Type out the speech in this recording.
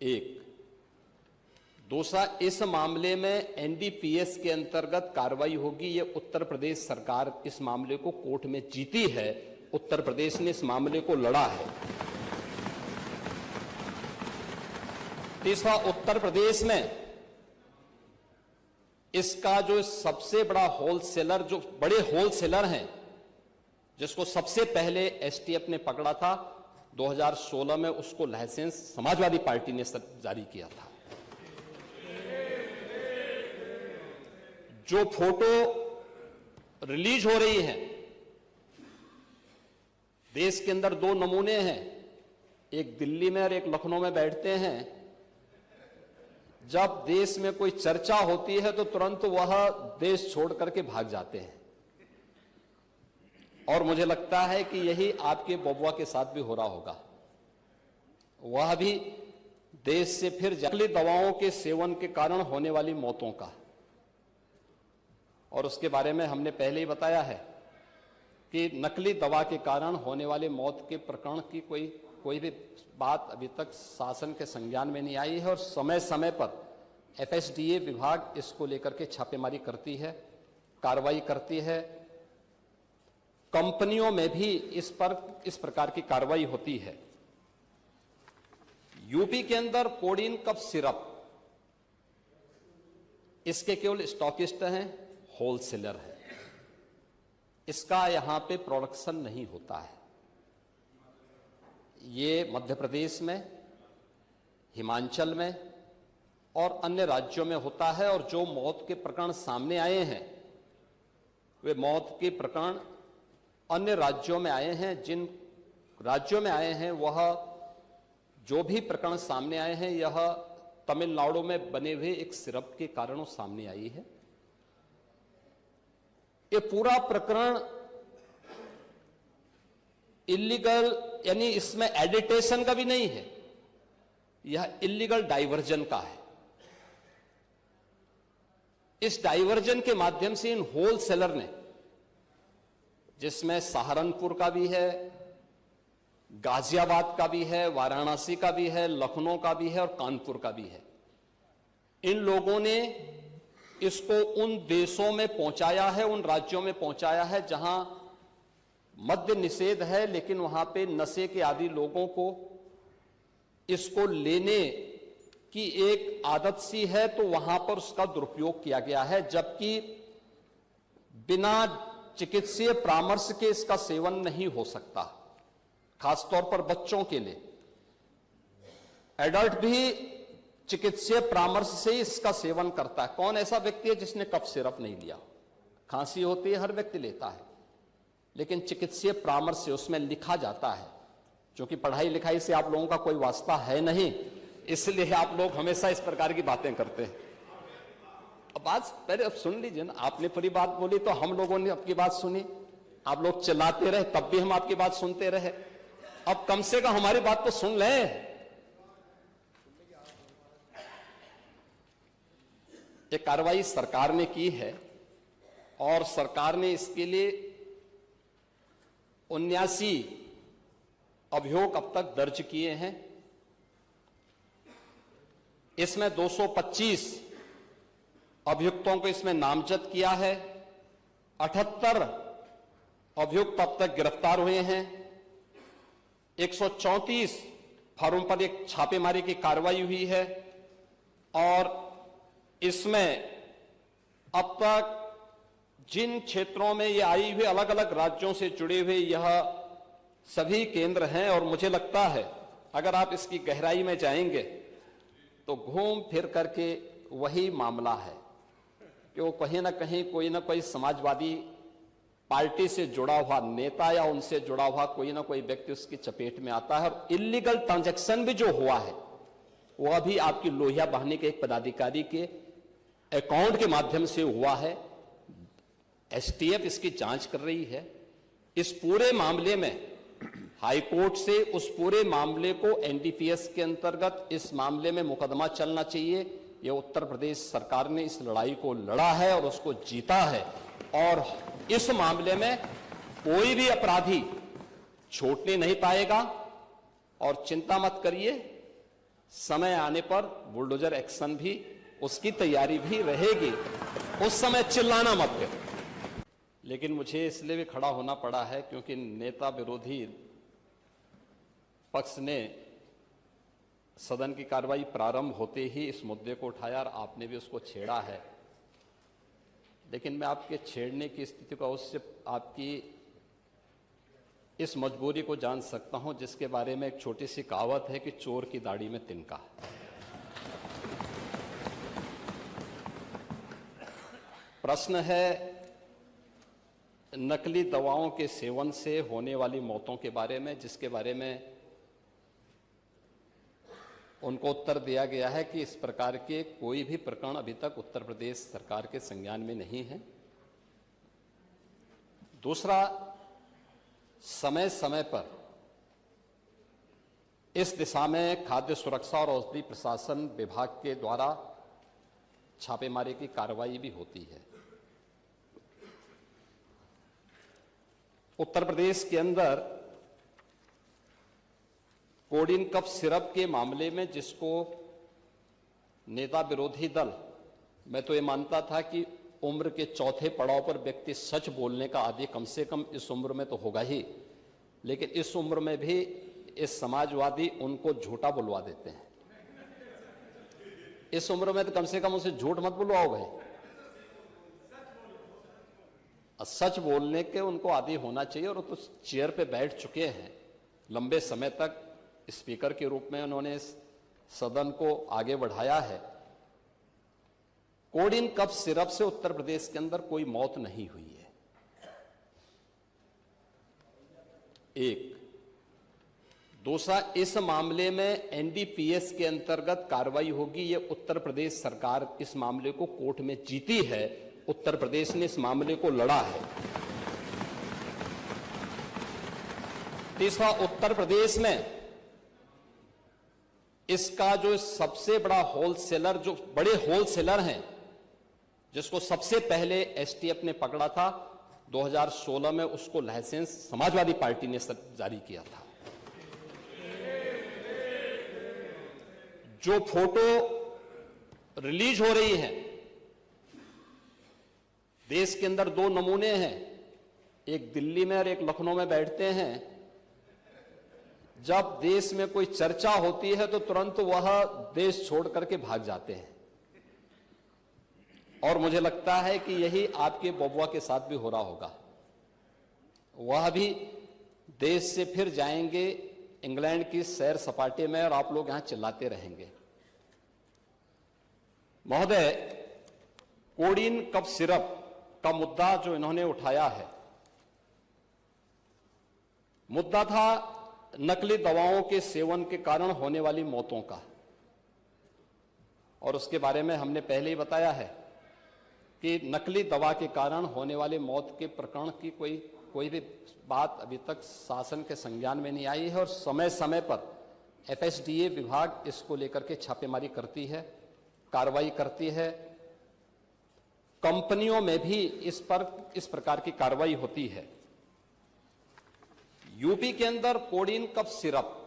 एक। दूसरा, इस मामले में एनडीपीएस के अंतर्गत कार्रवाई होगी। ये उत्तर प्रदेश सरकार इस मामले को कोर्ट में जीती है, उत्तर प्रदेश ने इस मामले को लड़ा है। तीसरा, उत्तर प्रदेश में इसका जो सबसे बड़ा होलसेलर, जो बड़े होलसेलर हैं, जिसको सबसे पहले एसटीएफ ने पकड़ा था 2016 में, उसको लाइसेंस समाजवादी पार्टी ने जारी किया था। जो फोटो रिलीज हो रही है, देश के अंदर दो नमूने हैं, एक दिल्ली में और एक लखनऊ में बैठते हैं। जब देश में कोई चर्चा होती है तो तुरंत वह देश छोड़ करके भाग जाते हैं, और मुझे लगता है कि यही आपके बबुआ के साथ भी हो रहा होगा। वह भी देश से फिर नकली दवाओं के सेवन के कारण होने वाली मौतों का, और उसके बारे में हमने पहले ही बताया है कि नकली दवा के कारण होने वाले मौत के प्रकरण की कोई भी बात अभी तक शासन के संज्ञान में नहीं आई है, और समय समय पर एफएसडीए विभाग इसको लेकर के छापेमारी करती है, कार्रवाई करती है। कंपनियों में भी इस प्रकार की कार्रवाई होती है। यूपी के अंदर कोडीन कफ सिरप, इसके केवल स्टॉकिस्ट हैं, होलसेलर है, इसका यहां पे प्रोडक्शन नहीं होता है। ये मध्य प्रदेश में, हिमाचल में और अन्य राज्यों में होता है। और जो मौत के प्रकरण सामने आए हैं, वे मौत के प्रकरण अन्य राज्यों में आए हैं। जिन राज्यों में आए हैं, वह जो भी प्रकरण सामने आए हैं, यह तमिलनाडु में बने हुए एक सिरप के कारणों सामने आई है। ये पूरा प्रकरण इलीगल, यानी इसमें एडिटेशन का भी नहीं है, यह इलीगल डाइवर्जन का है। इस डाइवर्जन के माध्यम से इन होलसेलर ने, जिसमें सहारनपुर का भी है, गाजियाबाद का भी है, वाराणसी का भी है, लखनऊ का भी है और कानपुर का भी है, इन लोगों ने इसको उन देशों में पहुंचाया है, उन राज्यों में पहुंचाया है जहां मद्य निषेध है, लेकिन वहां पे नशे के आदी लोगों को इसको लेने की एक आदत सी है, तो वहां पर उसका दुरुपयोग किया गया है। जबकि बिना चिकित्सीय परामर्श के इसका सेवन नहीं हो सकता, खासतौर पर बच्चों के लिए। एडल्ट भी चिकित्सीय परामर्श से इसका सेवन करता है। कौन ऐसा व्यक्ति है जिसने कफ सिरप नहीं लिया? खांसी होती है, हर व्यक्ति लेता है, लेकिन चिकित्सीय परामर्श से उसमें लिखा जाता है। क्योंकि पढ़ाई लिखाई से आप लोगों का कोई वास्ता है नहीं, इसलिए आप लोग हमेशा इस प्रकार की बातें करते हैं। अब बात पहले अब सुन लीजिए ना, आपने पूरी बात बोली तो हम लोगों ने आपकी बात सुनी, आप लोग चिल्लाते रहे तब भी हम आपकी बात सुनते रहे। अब कम से कम हमारी बात तो सुन लें। ये कार्रवाई सरकार ने की है, और सरकार ने इसके लिए 79 अभियोग अब तक दर्ज किए हैं। इसमें 225 अभियुक्तों को इसमें नामजद किया है। 78 अभियुक्त अब तक गिरफ्तार हुए हैं। 134 फर्मों पर एक छापेमारी की कार्रवाई हुई है, और इसमें अब तक जिन क्षेत्रों में ये आई हुई, अलग अलग राज्यों से जुड़े हुए यह सभी केंद्र हैं। और मुझे लगता है अगर आप इसकी गहराई में जाएंगे तो घूम फिर करके वही मामला है कि वो कहीं ना कहीं कोई ना कोई समाजवादी पार्टी से जुड़ा हुआ नेता या उनसे जुड़ा हुआ कोई ना कोई व्यक्ति उसकी चपेट में आता है। और इलीगल ट्रांजैक्शन भी जो हुआ है वह भी आपकी लोहिया बहाने के एक पदाधिकारी के अकाउंट के माध्यम से हुआ है। एसटीएफ इसकी जांच कर रही है। इस पूरे मामले में हाईकोर्ट से उस पूरे मामले को एनडीपीएस के अंतर्गत इस मामले में मुकदमा चलना चाहिए। ये उत्तर प्रदेश सरकार ने इस लड़ाई को लड़ा है और उसको जीता है, और इस मामले में कोई भी अपराधी छूटने नहीं पाएगा। और चिंता मत करिए, समय आने पर बुलडोजर एक्शन भी, उसकी तैयारी भी रहेगी। उस समय चिल्लाना मत करो। लेकिन मुझे इसलिए भी खड़ा होना पड़ा है क्योंकि नेता विरोधी पक्ष ने सदन की कार्रवाई प्रारंभ होते ही इस मुद्दे को उठाया और आपने भी उसको छेड़ा है। लेकिन मैं आपके छेड़ने की स्थिति का उससे आपकी इस मजबूरी को जान सकता हूं, जिसके बारे में एक छोटी सी कहावत है कि चोर की दाढ़ी में तिनका। प्रश्न है नकली दवाओं के सेवन से होने वाली मौतों के बारे में, जिसके बारे में उनको उत्तर दिया गया है कि इस प्रकार के कोई भी प्रकरण अभी तक उत्तर प्रदेश सरकार के संज्ञान में नहीं है। दूसरा, समय समय पर इस दिशा में खाद्य सुरक्षा और औषधि प्रशासन विभाग के द्वारा छापेमारी की कार्रवाई भी होती है। उत्तर प्रदेश के अंदर कोडिन कफ सिरप के मामले में, जिसको नेता विरोधी दल, मैं तो ये मानता था कि उम्र के चौथे पड़ाव पर व्यक्ति सच बोलने का आदी कम से कम इस उम्र में तो होगा ही, लेकिन इस उम्र में भी इस समाजवादी उनको झूठा बुलवा देते हैं। इस उम्र में तो कम से कम उसे झूठ मत बुलवाओ भाई, सच बोलने के उनको आदी होना चाहिए। और वो तो चेयर पे बैठ चुके हैं, लंबे समय तक स्पीकर के रूप में उन्होंने सदन को आगे बढ़ाया है। कोडिन कफ सिरप से उत्तर प्रदेश के अंदर कोई मौत नहीं हुई है। एक। दूसरा, इस मामले में एनडीपीएस के अंतर्गत कार्रवाई होगी। ये उत्तर प्रदेश सरकार इस मामले को कोर्ट में जीती है, उत्तर प्रदेश ने इस मामले को लड़ा है। तीसरा, उत्तर प्रदेश में इसका जो सबसे बड़ा होलसेलर, जो बड़े होलसेलर हैं, जिसको सबसे पहले एसटीएफ ने पकड़ा था 2016 में, उसको लाइसेंस समाजवादी पार्टी ने जारी किया था। जो फोटो रिलीज हो रही है, देश के अंदर दो नमूने हैं, एक दिल्ली में और एक लखनऊ में बैठते हैं। जब देश में कोई चर्चा होती है तो तुरंत वह देश छोड़ करके भाग जाते हैं। और मुझे लगता है कि यही आपके बबुआ के साथ भी हो रहा होगा। वह भी देश से फिर जाएंगे इंग्लैंड की सैर सपाटे में और आप लोग यहां चिल्लाते रहेंगे। महोदय, कोडिन कफ सिरप का मुद्दा जो इन्होंने उठाया है, मुद्दा था नकली दवाओं के सेवन के कारण होने वाली मौतों का। और उसके बारे में हमने पहले ही बताया है कि नकली दवा के कारण होने वाली मौत के प्रकरण की कोई भी बात अभी तक शासन के संज्ञान में नहीं आई है। और समय समय पर एफएसडीए विभाग इसको लेकर के छापेमारी करती है, कार्रवाई करती है। कंपनियों में भी इस प्रकार की कार्रवाई होती है। यूपी के अंदर कोडिन कफ सिरप